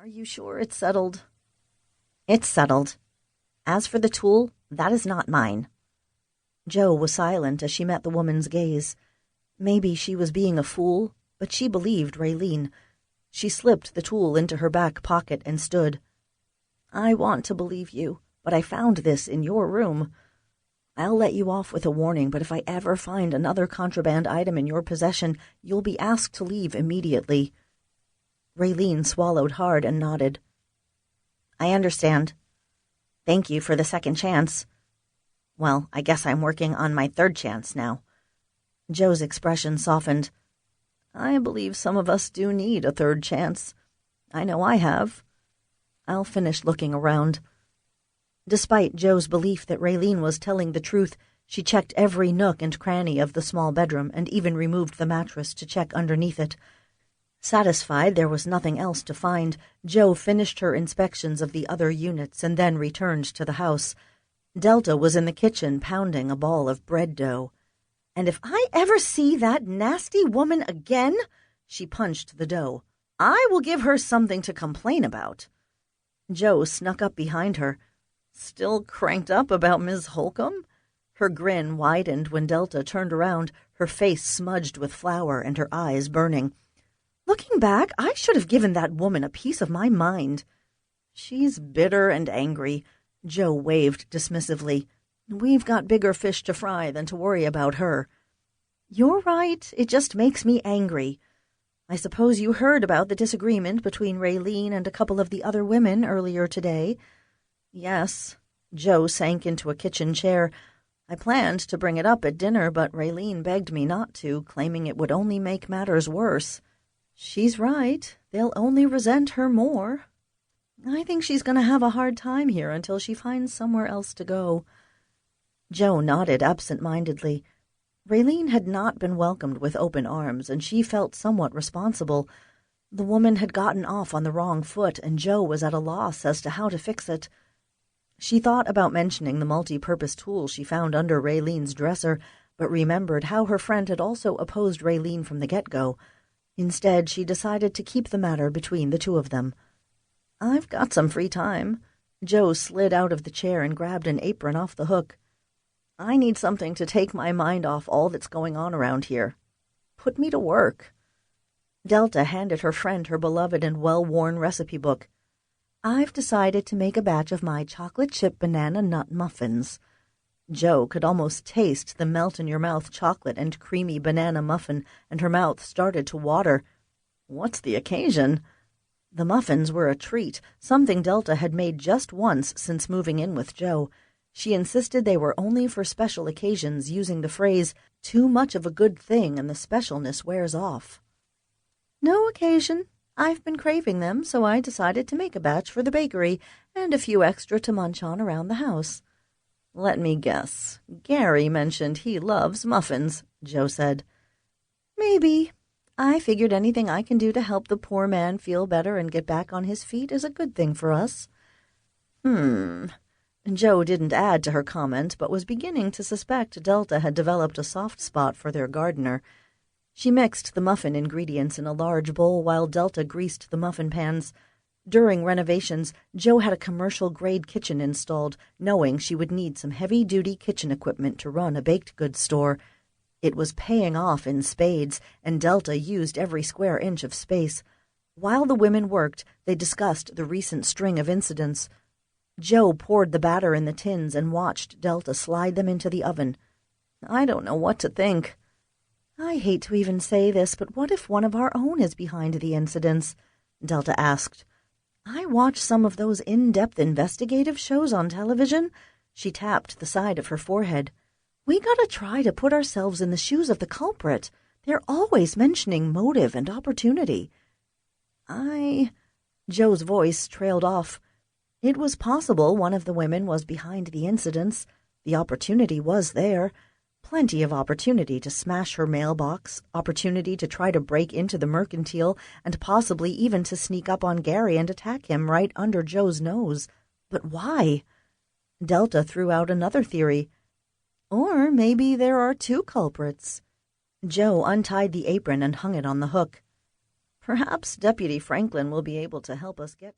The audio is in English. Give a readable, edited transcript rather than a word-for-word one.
Are you sure it's settled? It's settled. As for the tool, that is not mine. Jo was silent as she met the woman's gaze. Maybe she was being a fool, but she believed Raylene. She slipped the tool into her back pocket and stood. I want to believe you, but I found this in your room. I'll let you off with a warning, but if I ever find another contraband item in your possession, you'll be asked to leave immediately. Raylene swallowed hard and nodded. I understand. Thank you for the second chance. Well, I guess I'm working on my third chance now. Jo's expression softened. I believe some of us do need a third chance. I know I have. I'll finish looking around. Despite Jo's belief that Raylene was telling the truth, she checked every nook and cranny of the small bedroom and even removed the mattress to check underneath it. Satisfied there was nothing else to find, Jo finished her inspections of the other units and then returned to the house. Delta was in the kitchen pounding a ball of bread dough. And if I ever see that nasty woman again, she punched the dough, I will give her something to complain about. Jo snuck up behind her. Still cranked up about Ms. Holcomb? Her grin widened when Delta turned around, her face smudged with flour and her eyes burning. Looking back, I should have given that woman a piece of my mind. She's bitter and angry, Jo waved dismissively. We've got bigger fish to fry than to worry about her. You're right, it just makes me angry. I suppose you heard about the disagreement between Raylene and a couple of the other women earlier today. Yes. Jo sank into a kitchen chair. I planned to bring it up at dinner, but Raylene begged me not to, claiming it would only make matters worse. She's right. They'll only resent her more. I think she's going to have a hard time here until she finds somewhere else to go. Jo nodded absent-mindedly. Raylene had not been welcomed with open arms, and she felt somewhat responsible. The woman had gotten off on the wrong foot, and Jo was at a loss as to how to fix it. She thought about mentioning the multi-purpose tool she found under Raylene's dresser, but remembered how her friend had also opposed Raylene from the get-go. Instead, she decided to keep the matter between the two of them. I've got some free time. Jo slid out of the chair and grabbed an apron off the hook. I need something to take my mind off all that's going on around here. Put me to work. Delta handed her friend her beloved and well-worn recipe book. I've decided to make a batch of my chocolate chip banana nut muffins. Jo could almost taste the melt-in-your-mouth chocolate and creamy banana muffin, and her mouth started to water. What's the occasion? The muffins were a treat, something Delta had made just once since moving in with Jo. She insisted they were only for special occasions, using the phrase, too much of a good thing and the specialness wears off. No occasion. I've been craving them, so I decided to make a batch for the bakery and a few extra to munch on around the house. Let me guess. Gary mentioned he loves muffins, Jo said. Maybe. I figured anything I can do to help the poor man feel better and get back on his feet is a good thing for us. Jo didn't add to her comment, but was beginning to suspect Delta had developed a soft spot for their gardener. She mixed the muffin ingredients in a large bowl while Delta greased the muffin pans. During renovations, Jo had a commercial-grade kitchen installed, knowing she would need some heavy-duty kitchen equipment to run a baked goods store. It was paying off in spades, and Delta used every square inch of space. While the women worked, they discussed the recent string of incidents. Jo poured the batter in the tins and watched Delta slide them into the oven. I don't know what to think. I hate to even say this, but what if one of our own is behind the incidents? Delta asked. I watch some of those in-depth investigative shows on television. She tapped the side of her forehead. We gotta try to put ourselves in the shoes of the culprit. They're always mentioning motive and opportunity. Jo's voice trailed off. It was possible one of the women was behind the incidents. The opportunity was there. Plenty of opportunity to smash her mailbox, opportunity to try to break into the Mercantile, and possibly even to sneak up on Gary and attack him right under Jo's nose. But why? Delta threw out another theory. Or maybe there are two culprits. Jo untied the apron and hung it on the hook. Perhaps Deputy Franklin will be able to help us get